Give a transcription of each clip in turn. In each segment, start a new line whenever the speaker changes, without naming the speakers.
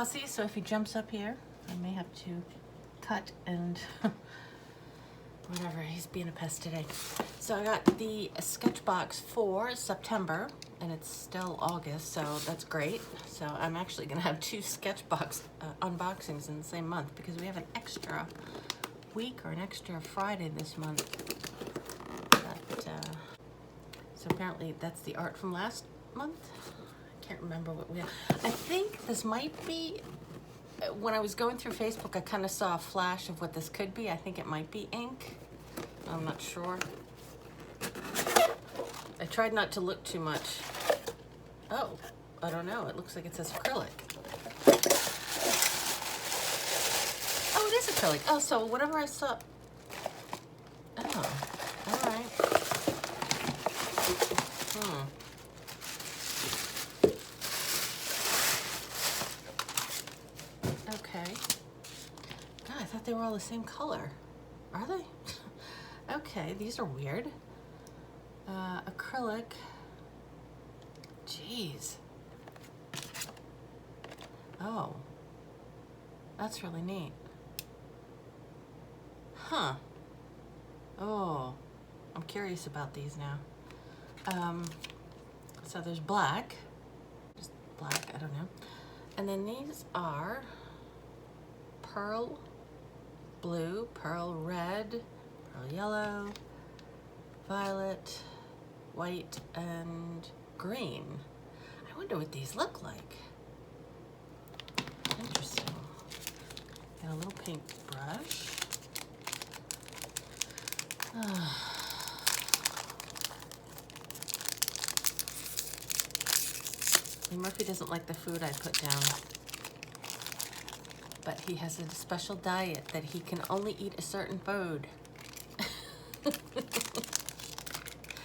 Aussie, so if he jumps up here, I may have to cut and whatever, he's being a pest today. So I got the Sketchbox for September, and it's still August, so that's great. So I'm actually gonna have 2 Sketchbox unboxings in the same month because we have an extra week or an extra Friday this month. But, so apparently that's the art from last month. I can't remember what we have. I think this might be, when I was going through Facebook, I kind of saw a flash of what this could be. I think it might be ink. I'm not sure. I tried not to look too much. Oh, I don't know. It looks like it says acrylic. Oh, it is acrylic. Oh, so whatever I saw. Oh, all right. Okay. God, I thought they were all the same color. Are they? Okay, these are weird. Acrylic. Jeez. Oh. That's really neat. Huh. Oh. I'm curious about these now. So there's black. Just black, I don't know. And then these are pearl blue, pearl red, pearl yellow, violet, white, and green. I wonder what these look like. Interesting. And a little paint brush. Murphy doesn't like the food I put down, but he has a special diet that he can only eat a certain food.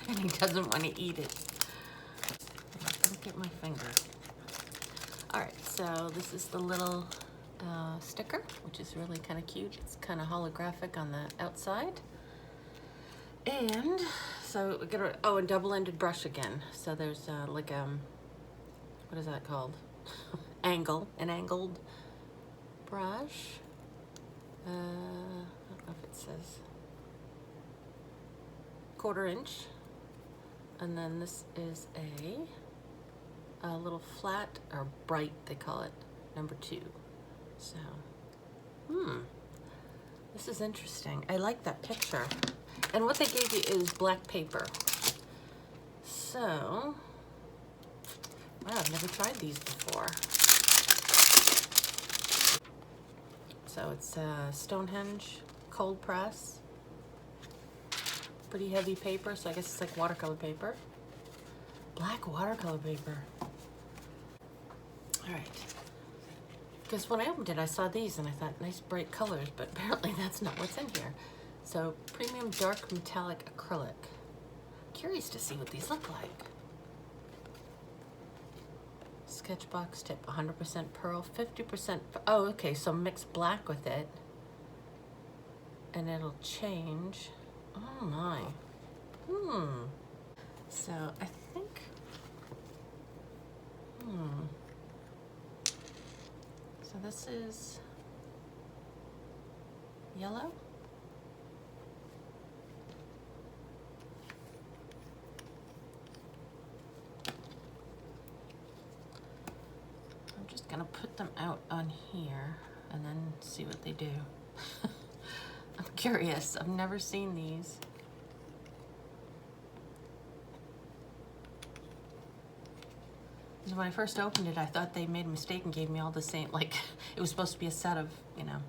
And he doesn't want to eat it. Don't get my finger. All right, so this is the little sticker, which is really kind of cute. It's kind of holographic on the outside. And so we get a double-ended brush again. So there's like what is that called? An angled brush. I don't know if it says 1/4 inch. And then this is a little flat, or bright they call it, number 2. So, this is interesting. I like that picture. And what they gave you is black paper. So, wow, I've never tried these before. So it's Stonehenge cold press. Pretty heavy paper, so I guess it's like watercolor paper. Black watercolor paper. All right. Because when I opened it, I saw these and I thought, nice bright colors, but apparently that's not what's in here. So, premium dark metallic acrylic. Curious to see what these look like. Sketchbox tip, 100% pearl, 50%, oh, okay, so mix black with it, and it'll change. Oh my. So I think, so this is yellow. I'm just gonna put them out on here and then see what they do. I'm curious, I've never seen these. When I first opened it, I thought they made a mistake and gave me all the same, like, it was supposed to be a set of, you know,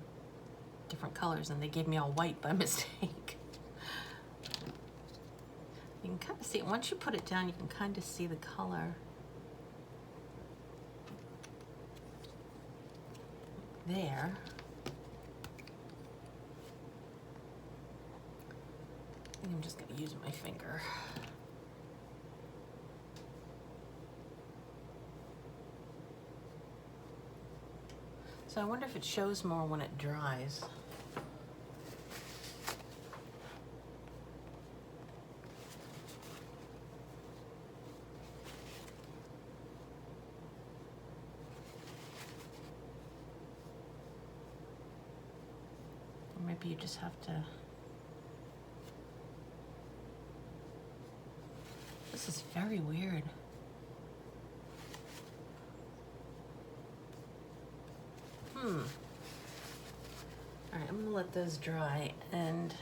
different colors, and they gave me all white by mistake. You can kind of see it. Once you put it down, you can kind of see the color. There. I think I'm just going to use my finger. So I wonder if it shows more when it dries. you just have to... This is very weird. All right, I'm gonna let those dry and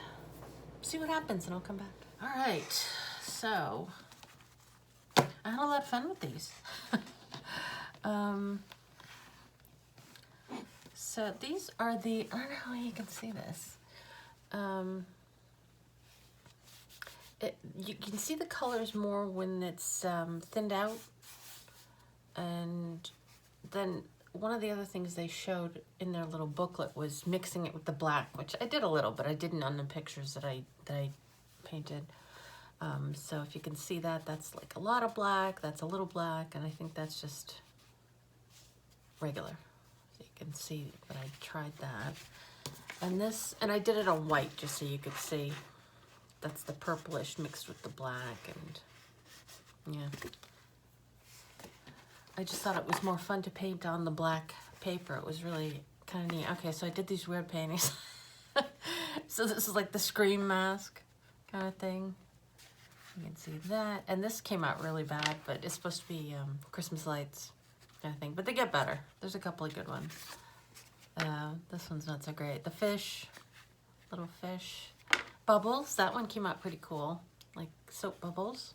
see what happens, and I'll come back. All right, so I had a lot of fun with these. So these are the, I don't know how you can see this. You can see the colors more when it's thinned out. And then one of the other things they showed in their little booklet was mixing it with the black, which I did a little, but I didn't on the pictures that I painted. So if you can see that, that's like a lot of black, that's a little black, and I think that's just regular. So you can see that I tried that. And this, and I did it on white just so you could see. That's the purplish mixed with the black, and yeah. I just thought it was more fun to paint on the black paper. It was really kind of neat. Okay, so I did these weird paintings. So this is like the Scream mask kind of thing. You can see that. And this came out really bad, but it's supposed to be Christmas lights kind of thing. But they get better. There's a couple of good ones. This one's not so great. The fish, little fish. Bubbles, that one came out pretty cool. Like soap bubbles.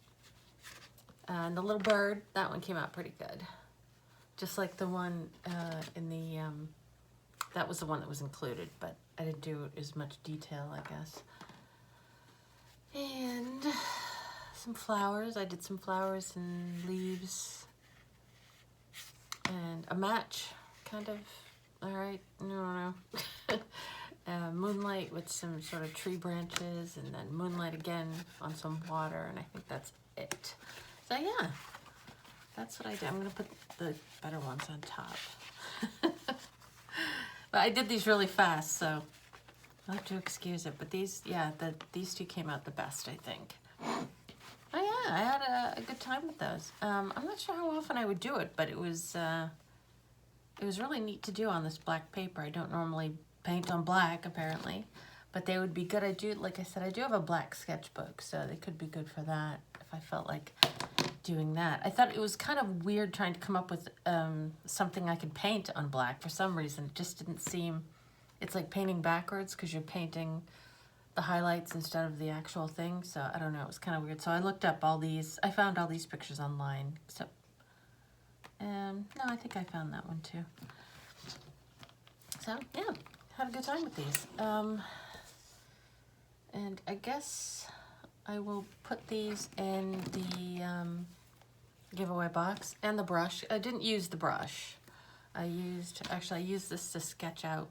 And the little bird, that one came out pretty good. Just like the one in the, that was the one that was included, but I didn't do as much detail, I guess. And some flowers. I did some flowers and leaves. And a match, kind of, all right, I don't know. Moonlight with some sort of tree branches, and then moonlight again on some water, and I think that's it. So yeah, that's what I did. I'm gonna put the better ones on top. But I did these really fast, so I'll have to excuse it. But these, yeah, these two came out the best, I think. Oh yeah, I had a good time with those. I'm not sure how often I would do it, but it was really neat to do on this black paper. I don't normally paint on black, apparently, but they would be good. I do, like I said, I do have a black sketchbook, so they could be good for that if I felt like doing that. I thought it was kind of weird trying to come up with something I could paint on black. For some reason, it just didn't seem, it's like painting backwards because you're painting the highlights instead of the actual thing. So I don't know, it was kind of weird. So I looked up all these, I found all these pictures online, except, no, I think I found that one too. So yeah, had a good time with these. And I guess I will put these in the giveaway box, and the brush. I didn't use the brush. I used this to sketch out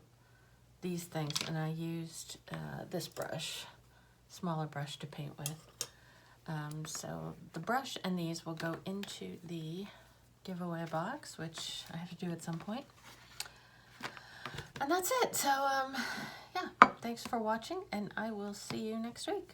these things, and I used this brush, smaller brush to paint with. So the brush and these will go into the giveaway box, which I have to do at some point. And that's it. So yeah, thanks for watching, and I will see you next week.